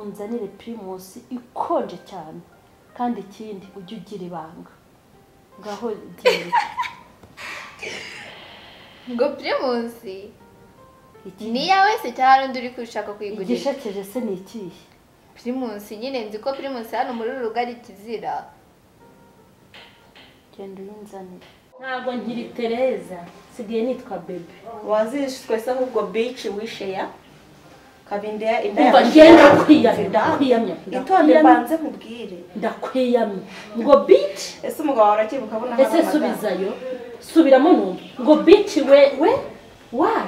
unzanire primus ikonje cyane kandi ikindi ujye ugira ibanga ngaho giye ngo primus ni yawe se cyane nduri kushaka kuyigurira igishakeje se ni ikihe primus nyine nzi ko primus hano muri rugari kizira genda uyinzanire ntabwo nkiri Tereza sigiye nitwa bebe wazishwe se ahubwo beach wishe ya kabinde umva ngenda kwiyamya itonde banze mubwire ndakwiyamya ngo beach ese umugabo warakibuka abona ese subizayo subiramo numva ngo beach we why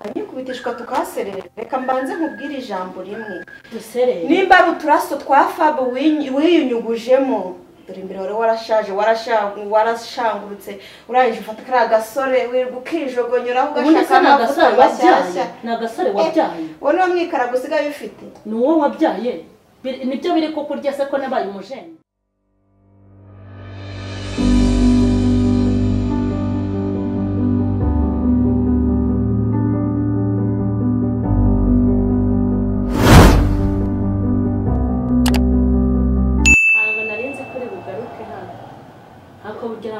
anyikubitishwa tukaserere reka mbanze nkubwire ijambo rimwe duserere nimba ari uturaso twa fab wiyunyugujemo dore imbere wari warashaje warashangurutse urangije ufata kara gasore wirwa ukijogonyora ugashaka amavuta bashyashya nagasore wabyaye wowe no mwikara gusigaye ufite ni wowe wabyaye nibyo biri ko kurya se ko nabaye umujene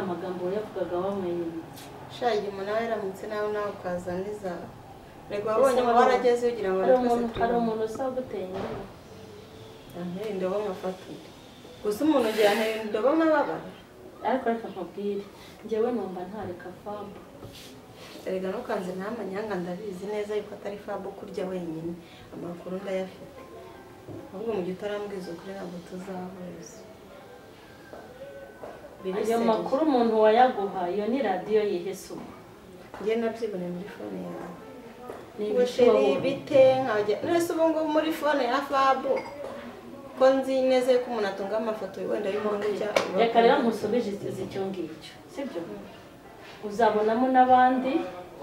amagambo yavugaga wamwenye shaje umuntu yaramutse nawe ukazaniza rego wabonye mu barageze ugira ngo hari umuntu usaba guteye indobo nkafata gusa umuntu ujyana indobo nk'ababa ariko reka nkubwire njyewe numva ntareka fabu erega nukanze ntamanyanga ndabizi neza yuko atari fabu kurya wenyine amakuru ndayafite ahubwo mu gihe utarambwiza ukuri ntabwo tuzahuza ayo makuru umuntu wayaguha iyo ni radiyo yihesumo njye nabyibone muri fone yawe ni bite nkajya nese ubu ngubu muri fone ya fabu ko nzi neza yuko umuntu atunga amafoto wenda y'umuntu reka rero nkusubije icyo ngicyo sibyo uzabonamo n'abandi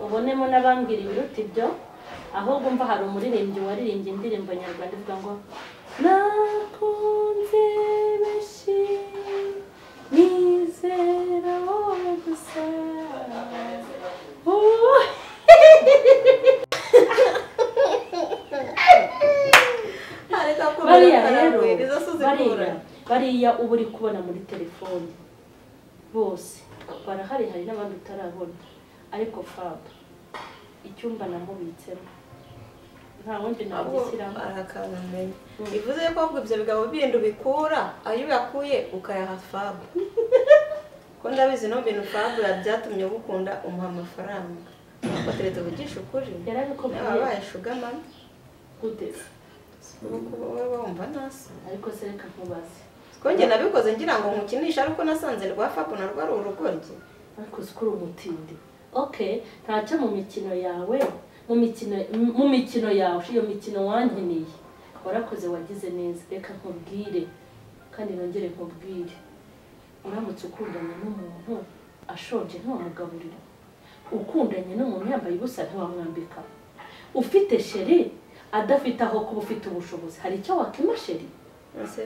ubonemo n'abambwira ibiruta ibyo ahubwo mva hari umuririmbyi waririmbye indirimbo nyarwanda ivuga ngo nakunze benshi nizera wowe gusa bariya uba uri kubona muri telefone bose barahari hari n'abandi utarabona ariko fabu icyumba namubitsemo nta wundi nagishyiramo arakanamenye bivuze ko ahubwo ibyo bigabo bindi ubikura ayo uyakuye ukayaha fabu ko ndabizi no bintu fabu byatumye gukunda umuha amafaranga ko teretse vugisha ukuri yabaye shugamana guteze wowe wumva nasa ariko se reka nkubaze konge nabikoze ngira ngo nkukinisha ariko nasanze rwa fabu narwo ari urugoryi ariko sikuru umutindi okay ntacyo mu mikino yawe mu mikino yawe iyo mikino wankeneye warakoze wagize neza reka nkubwire kandi nongere nkubwire uramutse ukundanye n'umuntu ashonje ntiwamugaburira ukundanye n'umuntu yambaye ubusa ntiwamwambika ufite sheri adafite aho kuba ufite ubushobozi hari icyo wakima sheri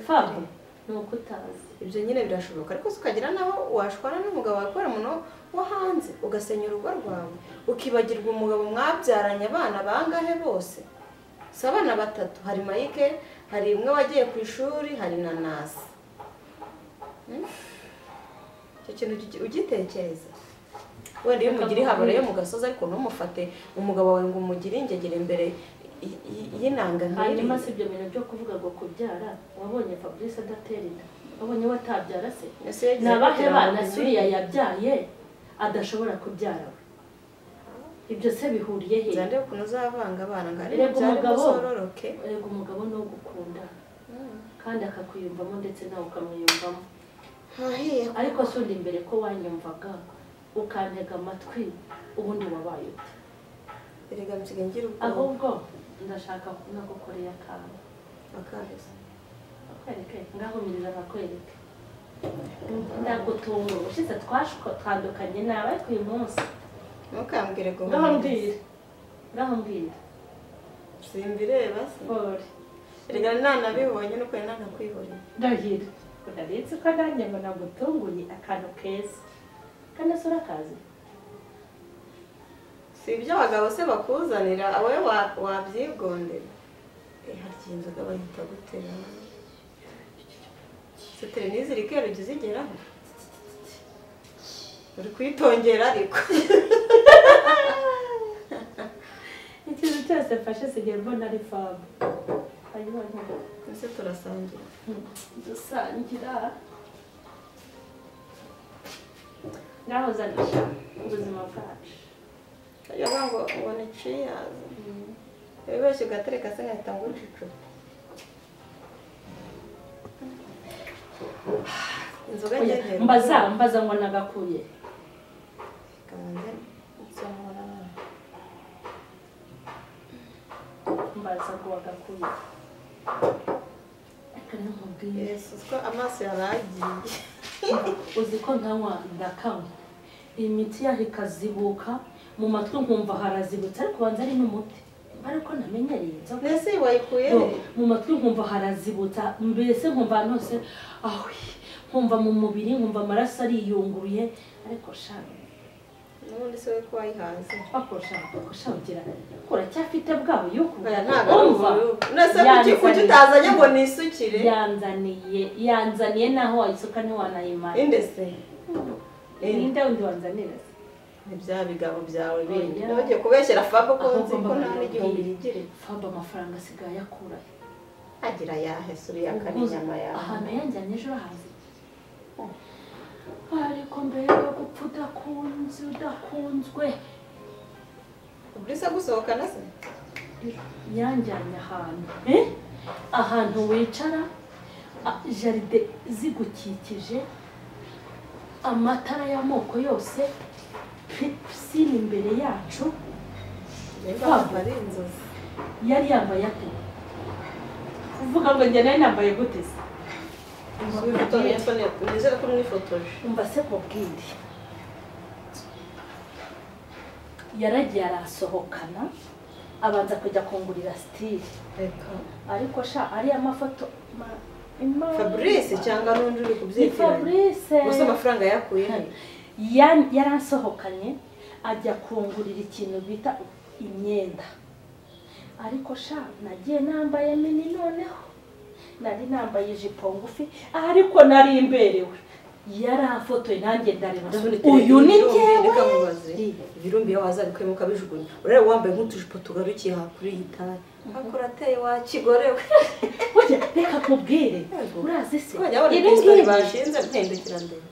fabu nuko utazi ibyo nyine birashoboka ariko ukagira naho washwana n'umugabo wakorera umuntu wo hanze ugasenya urugo rwawe ukibagirwa umugabo mwabyaranye abana bangahe bose si abana batatu hari Mike hari umwe wagiye ku ishuri hari na Nasi icyo kintu ugitekereza wenda iyo umugire habara yo mu gasozi ariko ntumufate umugabo wawe ngo umugire ingegere imbere y'inanga nk'iri hanyuma si ibyo bintu byo kuvuga ngo kubyara wabonye Fabrice adatera inda wabonye we atabyara se nabahe bana suriya yabyaye adashobora kubyara we ibyo se bihuriye he zande ukuntu uzavanga abana ngari zororoke rego umugabo no gukunda kandi akakwiyumvamo ndetse nawe ukamwiyumvamo ariko sundi imbere ko wanyumvaga ukantega amatwi ubundi wabaye ute erega msigengira ubwo ahubwo ndashaka nagukoreye akantu akaheza akwereke ngaho mirira nakwereke ndagutunga ushize twandukanye nawe uyu munsi ntukambwire ngo ngaho mbwira simbireba se erega nanabibonye nuko nanakwihoreye ndahira ndaritse ko nanjye ngo nagutunguye akantu keza kandi asura akazi si ibyo abagabo se bakuzanira wowe wabyigondera harya inzoga bayita gutera setere n'izirikero zigeraho uri kwitongera ariko ikintu cyose mfashe sigaye mbona ari fabu ayibonye ese turasangira dusangira ngaho zanisha ubuzima bwacu iyo ngo ni ciyazi wibeshye ugatereka se nkahita nguca icupa inzoga ngenyeri mbaza ngo nagakuye kamanze nsomora mbaza ngo wagakuye akana nkubwiye yesu ko amaso yaragiye uzi ko nkanywa ndakanywa imiti yaho ikazibuka mu matwi nkumva harazibutse ariko banza ari n'umuti ariko namenyereye inzoga mbese wayikuye mu matwi nkumva harazibutsa mbese nkumva ahantu hose nkumva mu mubiri nkumva amaraso ariyunguruye ariko shaka n'ubundi se we ko wayihaze akosha ugira uracyafite bwawe yuko nase kuki utazanye ngo nisukire yanzaniye naho wayisuka ntiwanayimara indese ninde undi wanzanira ni bya bigabo byawe bindi nabagiye kubeshyera Fabo ko nzi ko nta n'igihumbi yigire Fabo amafaranga asigaye akura agira yahe suri yakari inyama yawe ahantu yanjyanye ejo hazi ariko mbere yo gupfa udakunzwe uburisa gusohokana se yanjyanye ahantu wicara jaride zigukikije amatara y'amoko yose pisine imbere yacu ari inzozi yari yambaye ate uvuga ngo njye nari nambaye gute se nizere ko mwifotoje umva se kubwire yaragiye arasohokana abanza kujya kungurira style ariko sha ari amafoto Fabrice cyangwa n'undi uri kubyitiranya Fabrice gusa amafaranga yakuye yaransohokanye ajya kungurira ikintu bita imyenda ariko sha nagiye nambaye mini noneho nari nambaye ijipo ngufi ariko nari imberewe yarafotoye nanjye ndareba uyu ni njyewe ibirumbi wazabikuye mukabijugunya urebe wambaye nk'utujipo tugarukiye hakuri yitari akora ateye wakigorewe reka kubwire urazi se ibi ngibi bashinze mpindukira ndende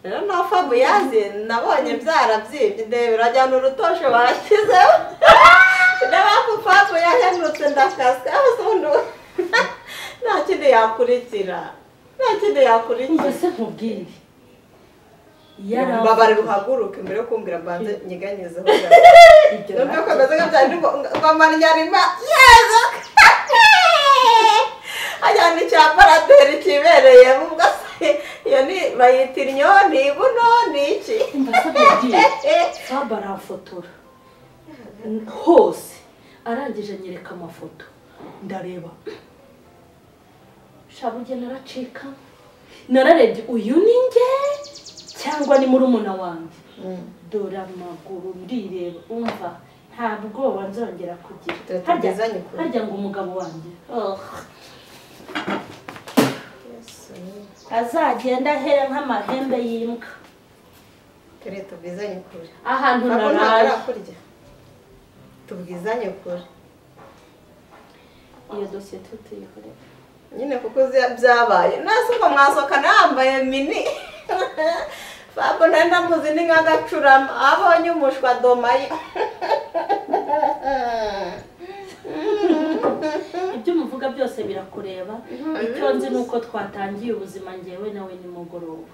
rero na Fabo yazi nabonye byarabyibye ndebe urajyana urutosho bashyizeho n'abaku Fabo yahenutse ndakase aho sondo nta kindi yakurikira mbese nkubwire mbabare ruhaguruke mbere yo kumbwira mbanze nyiganyezeho nubwo kameze nk'abyari mbamara inyarima yezo ajyana icyaparaderi kibereye ubwo se iyo ni bayita inyoni buno ni iki mbese nkubwire Fabo arafotora hose arangije anyereka amafoto ndareba shabuge naracika nararebye uyu ni njye cyangwa ni murumuna wanjye dore amaguru ndireba umva nta bwoba nzongera kugira harya ngo umugabo wanjye azagenda ahere nk'amahembe y'imbwa tubwizanye ukuri ahantu naraye tubwizanye ukuri iyo dosiye tuyikorera nyine kuko byabaye nase uko mwasoka nambaye mini Fabo nari namuzi ni nk'agacurama abonye umushwa domaye ibyo muvuga byose birakureba icyo nzi ni uko twatangiye ubuzima ngewe nawe nimugoroba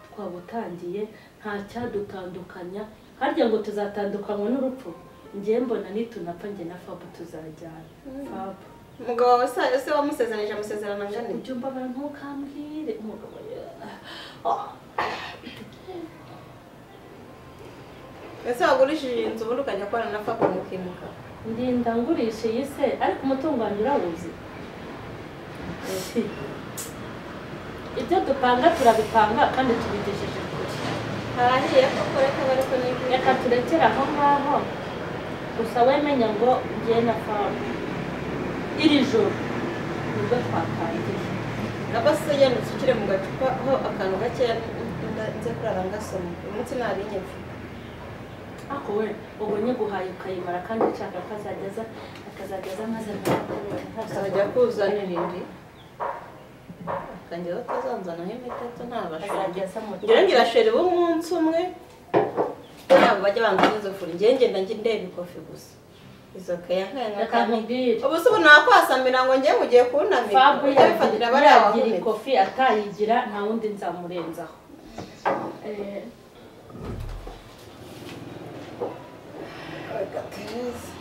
twabutangiye nta cyadutandukanya harya ngo tuzatandukanywa n'urupfu ngewe mbona nitunapfa njye na Fabo tuzajyana Fabo umugabo wawe se wamusezeranyije amusezerana ngane ibyo mbabara ntukambwire umugabo ese wagurishije inzu ubundi ukajya kubana na Fabo mukimuka ndinda ngurisha iyi se ariko umutungo wanjye urawuzi ibyo dupanga turabipanga kandi tubigejeje kure harahiye koko reka bariko n'ibyo reka turekere aho ngaho gusa wemenya ngo ngiye na Fabo iri joro nibwo twatangiye abase yanditse ukire mu gacupa aho akantu gakeya nze kurara ngasoma umunsi nari nyefu ako we ubwo nyiguhaye ukayimara kandi nshaka akazageza maze azajya kuzana irindi kanjye batazanzanaho imitatu ntabashije ngira shere b'umunsi umwe ntabwo bajya banzana izo furi ngenda ndeba ikofi gusa izo kaya kandi ubu se ubu nakwasamira ngo njye mugiye kunamira Fabu bifatira bari yagira ikofi atayigira nta wundi nzamurenzaho Agatereza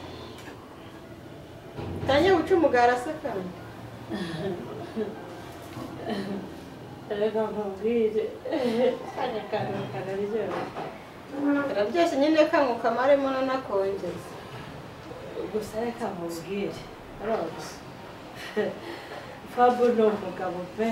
tanya guca umugara se kandi reka nkubwire kanya kantu kanaryoha byose nyine kanguka amaremo nanakongeza gusa reka nkubwire rose Fabu ni umugabo pe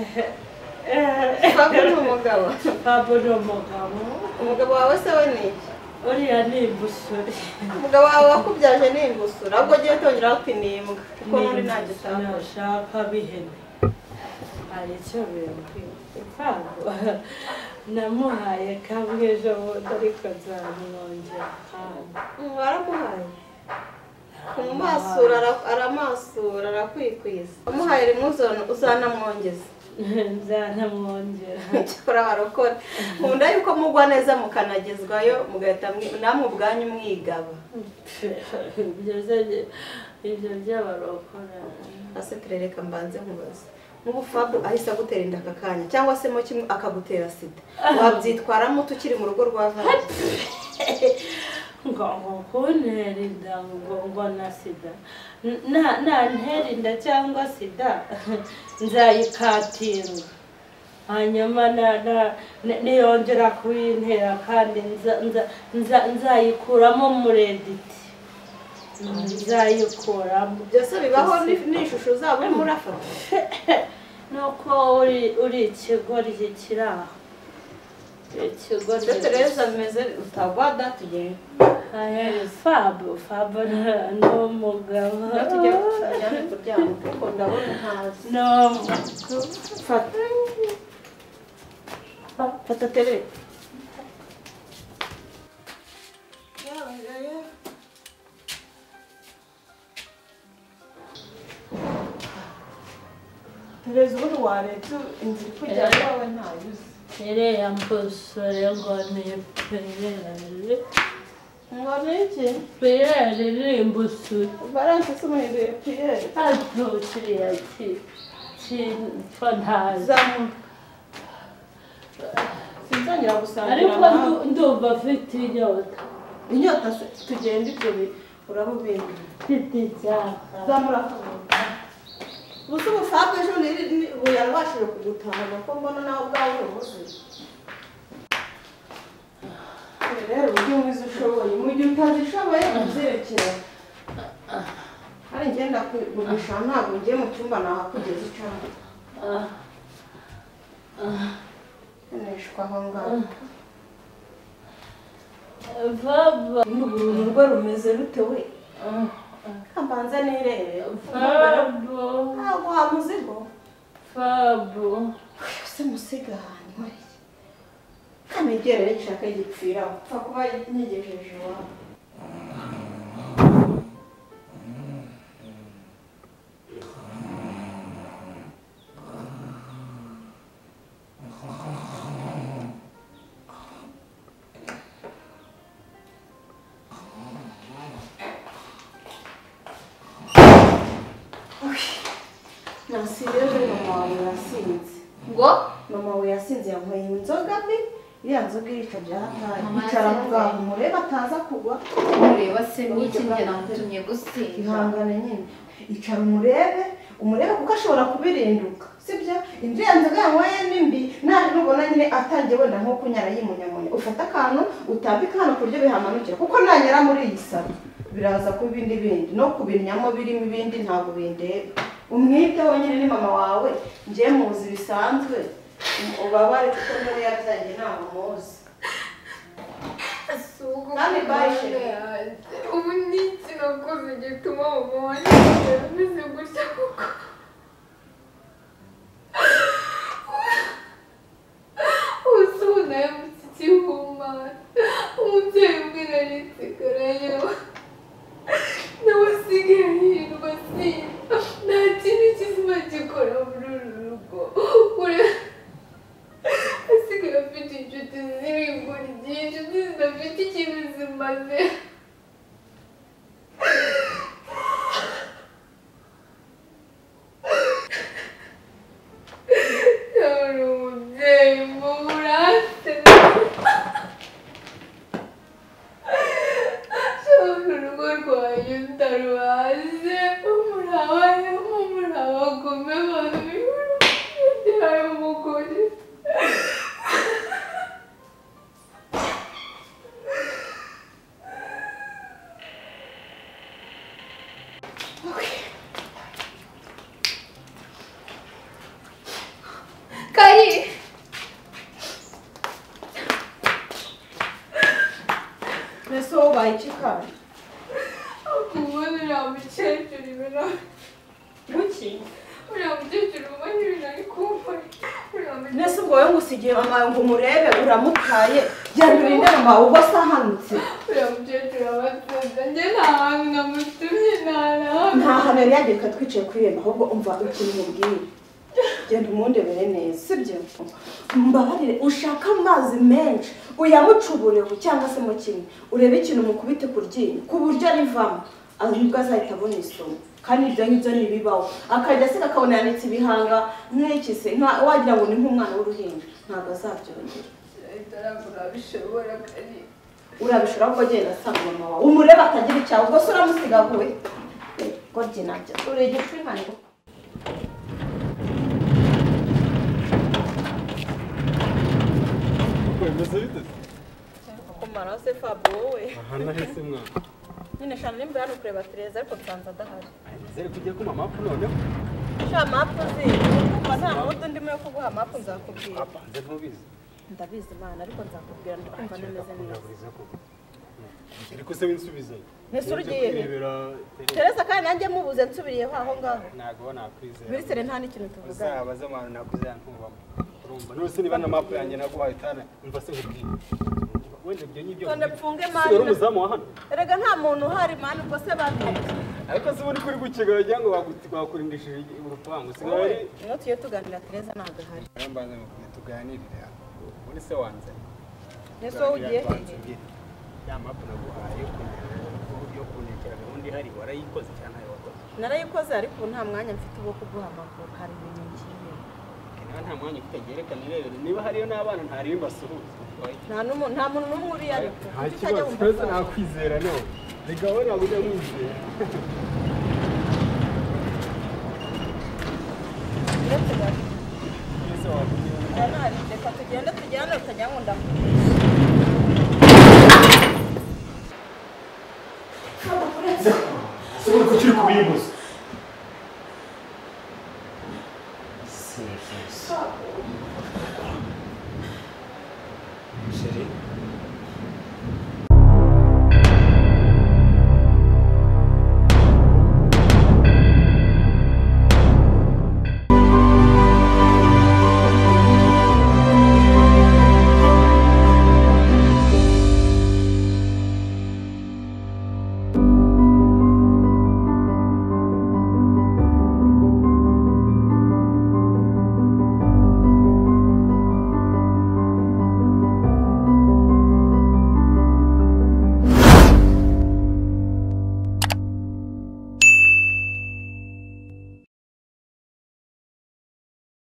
Fabu ni umugabo Fabu ni umugabo umugabo wawe se we ni iki uriya ni imbusuri umugabo wawe wakubyaje ni imbusuri ahubwo ugiye tongeraho uti ni imbwa kuko n'uri nta gitabo nashaka bihene hari icyo bimbwiye Fabu namuhaye kamwe ejo bundi ariko nzamwongera kandi waramuhaye kumumasura aramasura arakwikwiza umuhaye rimwe uzanamwongeza nzanamwongera cyakora barokora nkunda yuko mugwa neza mukanagezwayo mugahita namwe ubwanyu mwigaba ibyo by'abarokora ase turereka mbanze nkubaza nk'ubu Fabu ahise agutera inda aka kanya cyangwa se mo kimwe akagutera sida wabyitwaramo tukiri mu rugo rwa Fabu ngo kuntera inda ngo na sida ntantera inda cyangwa sida nzayikatinga hanyuma niyongera kuyintera kandi nzayikuramo murediti nzayikuramo byose bibaho n'ishusho zabo murafata nuko uri ikigoryi kiri aho ikigoryi Tereza bimeze utagwada tugende Fabu ni umugabo tujye kuryama kuko ndabona ntazi fata tere Tereza ubundi wareta inzira kujya iwawe ntayuzi iriya mbusore ngo ni pirere ngone iki pirere ni imbusuri Valence se umuhindure Pierre ariko kiriya cyitwa ntazi sinzongera gusangira ariko ndumva afite inyota se tugenda ibyo urabubindi mfite icyaka zamura gusa ubu Fabu ejo yarabashije kugutahana ko mbona nawe ubwawe uruzi rero ujye ubizi ushoboye mu gihe utazishoboye uzerekera hari ngenda kugurisha ntabwo ngiye mu cyumba nahakugeza icana nishwa aho ngaho Baba urwo rumeze rute we kambanza nirebe Fabu ntabwo wamuzigo Fabu se musiga ahantu hari kanegere nshaka igipfira upfa kuba nyigejeje iwawe nasinze mama wawe yasinze ngo mama wawe yasinze yanyweye inzoga mbi iriya nzoga irica byahataye Mama icara yasinze. ngaho murebe ataza kugwa mureba se n'iki njye namutumye gusinda ihangane nyine icara umurebe kuko ashobora kubirinduka sibyo iriya nzoga yanyweye nimbi naje nubona nyine atangiye wenda nko kunyara yimunyamunya ufata akantu utambika hano ku buryo bihamanukira kuko nanyara muri iyi saro biraza kuba ibindi no kubinyamo birimo ibindi ntabwo bindeba umwite wenyine ni mama wawe njye muzi bisanzwe ubabare kuko muri yabyanjye ntabwo muzi Nami baje. Ubu ni iki nakoze gituma mama wanjye ameze gutya koko? Ubu nawe mukikihumana. Umubyeyi umwe naritsikarayeho. Nawe asigaye hirwa sinda. Nta kintu kizima gikora muri uru rugo. Asigaye afite inshuti z'ibigori byinshi zidafite ikintu zimaze. Yari umubyeyi murase. Urugo rwanyu ndaruhaze. Murabagome babi. Yari umugore. Kari. Mbese wowe ubaye iki kandi? Kubona uriya mukecuru ibintu. Kuki? Uriya mukecuru ubona ibintu ari kumva. Mbese ubwo wowe ngusigiye mama ngo umurebe uramutaye genda urinde mama ubwo asahanutse. Uriya mukecuru abatsinda njye nta hantu namutumye nta nta hantu yari yagiye twicaye kuri rema ahubwo umva ikintu mubwiye genda umundebere neza sibyo mbabarire ushaka amazi menshi uyamucubureho cyangwa se mu kimwe urebe ikintu mukubite ku ryinyo ku buryo rivamo ahubwo azahita abona isomo kandi ibyo ngibyo ntibibaho akajya asiga akabona yanitse ibihanga nk'iki se wagira ngo ni nk'umwana w'uruhinja ntabwo azabyongera urabishobora Kari urabishobora ahubwo genda asanga mama wawe umurebe atagira icyaha ubwo se uramusigaguwe ngo rye nabyo urege kwimana Meze bite? kumara se Fabo wowe Aha nahise mwana. nyine shana nimba hano kureba Tereza ariko nsanze adahari Zere kugiye kuma mapu none. sha mapu zi kuba nta mudu ndimo yo kuguha mapu nzakubwira Apa, nze ntubizi. ndabizi Imana ariko nzakubwira ndikumva nemeze neza Ariko se winsubiza. Ntese urugiye Tereza kandi nanjye mubuze nsubiriyeho aho ngaho Ntago nakwizera. birisere nta n'ikintu tuvuga Uzabaza abantu nakuze ntubamo. Urumva nose niba na mapu yanjye naguhaye tana umva se nkubwiye. Wende ibyo nyibyo. Tonde pfunge Mani. Uri umuzamu wa hano. erega nta muntu uhari Mani ubwo se babwiye Ariko se uri kuri gukiga wagira ngo bakurindishije urupangu. Sigaye iyo tugiye tuganira Tereza ntabwo ahari arambanza mu tuganirira. Muri se wanze. Ese wowe ugiye hehe Ya mapu naguhaye yo kunekera ubundi hari warayikoze cyane ayo wakoze. narayikoze ariko ubu nta mwanya mfite wo kuguha amakuru hari ibintu ngiye Nta mwanya ufite yerekana irebere niba hariyo n'abana ntarimba suhuza. nta muntu n'umwe uri ariko Nta kibazo twese nakwizera no. Rega wowe ntabwo ujya mwizera. uretse gato Ese wakugira. hano hari reka tugende tujyane utajya ngo ndakubwira Ese uri kukiri kubimbuza.